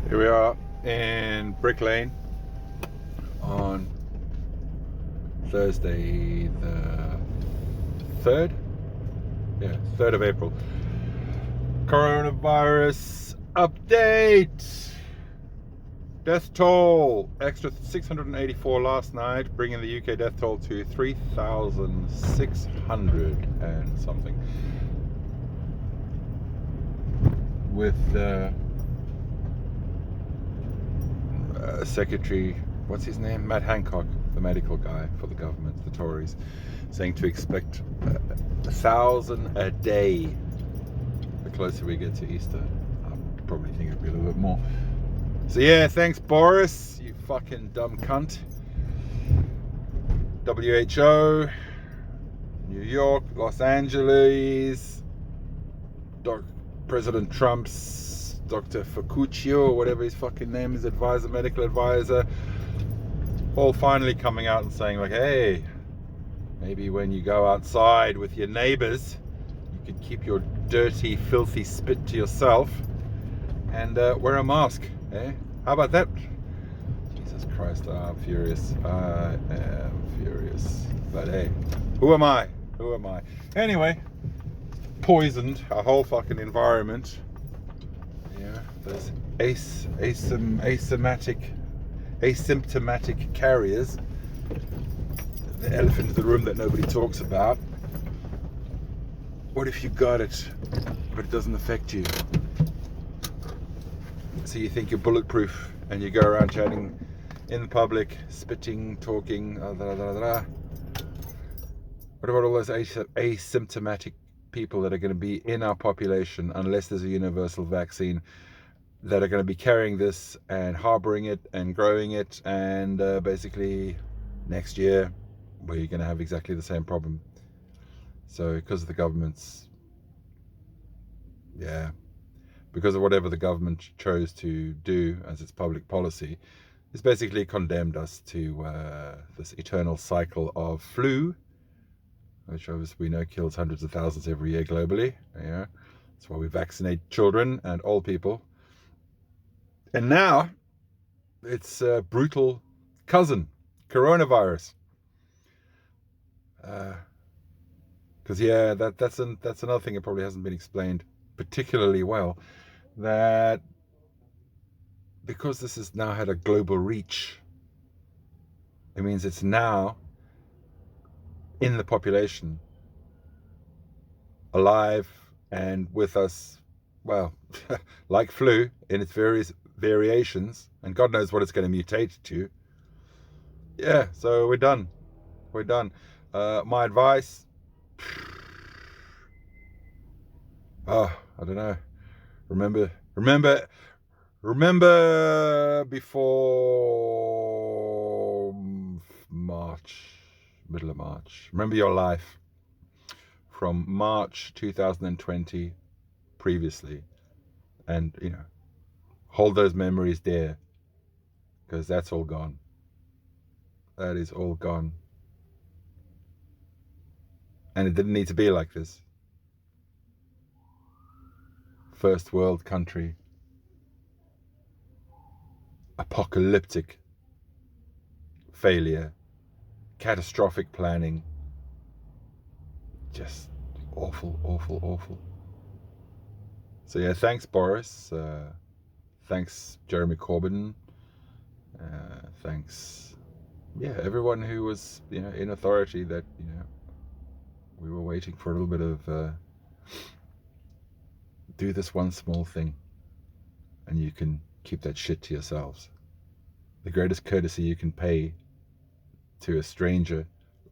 Here we are in Brick Lane on Thursday the 3rd? Yeah, 3rd of April. Coronavirus update! Death toll, extra 684 last night, bringing the UK death toll to 3,600 and something. With Secretary, what's his name? Matt Hancock, the medical guy for the government, the Tories, saying to expect 1,000 a day. The closer we get to Easter, I probably think it'll be a little bit more. So yeah, thanks Boris, you fucking dumb cunt. WHO, New York, Los Angeles, President Trump's Dr. Fauci, or whatever his fucking name is, medical advisor, all finally coming out and saying like, hey, maybe when you go outside with your neighbors, you could keep your dirty, filthy spit to yourself and wear a mask, eh? How about that? Jesus Christ, I'm furious. I am furious. But hey, who am I? Who am I? Anyway, poisoned our whole fucking environment. Yeah, those asymptomatic carriers. The elephant in the room that nobody talks about. What if you got it, but it doesn't affect you? So you think you're bulletproof and you go around chatting in public, spitting, talking, What about all those asymptomatic people that are going to be in our population, unless there's a universal vaccine, that are going to be carrying this and harboring it and growing it, and basically next year we're going to have exactly the same problem. So because of the government's, because of whatever the government chose to do as its public policy, it's basically condemned us to this eternal cycle of flu, which obviously we know kills hundreds of thousands every year globally. Yeah, that's why we vaccinate children and old people. And now it's a brutal cousin, coronavirus. Because that's another thing that probably hasn't been explained particularly well. That because this has now had a global reach, it means it's now in the population, alive and with us, well, like flu in its various variations, and God knows what it's going to mutate to. Yeah, so we're done. We're done. My advice, I don't know. Remember before March, middle of March. Remember your life from March 2020 previously, and hold those memories dear, because that's all gone. That is all gone. And it didn't need to be like this. First world country, apocalyptic failure, catastrophic planning, just awful. So yeah, thanks Boris, thanks Jeremy Corbyn, thanks everyone who was in authority, that we were waiting for a little bit of do this one small thing and you can keep that shit to yourselves. The greatest courtesy you can pay to a stranger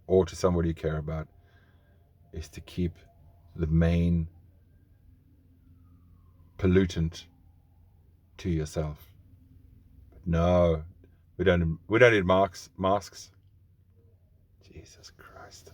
or to somebody you care about is to keep the main pollutant to yourself. But no, we don't need masks. Jesus Christ.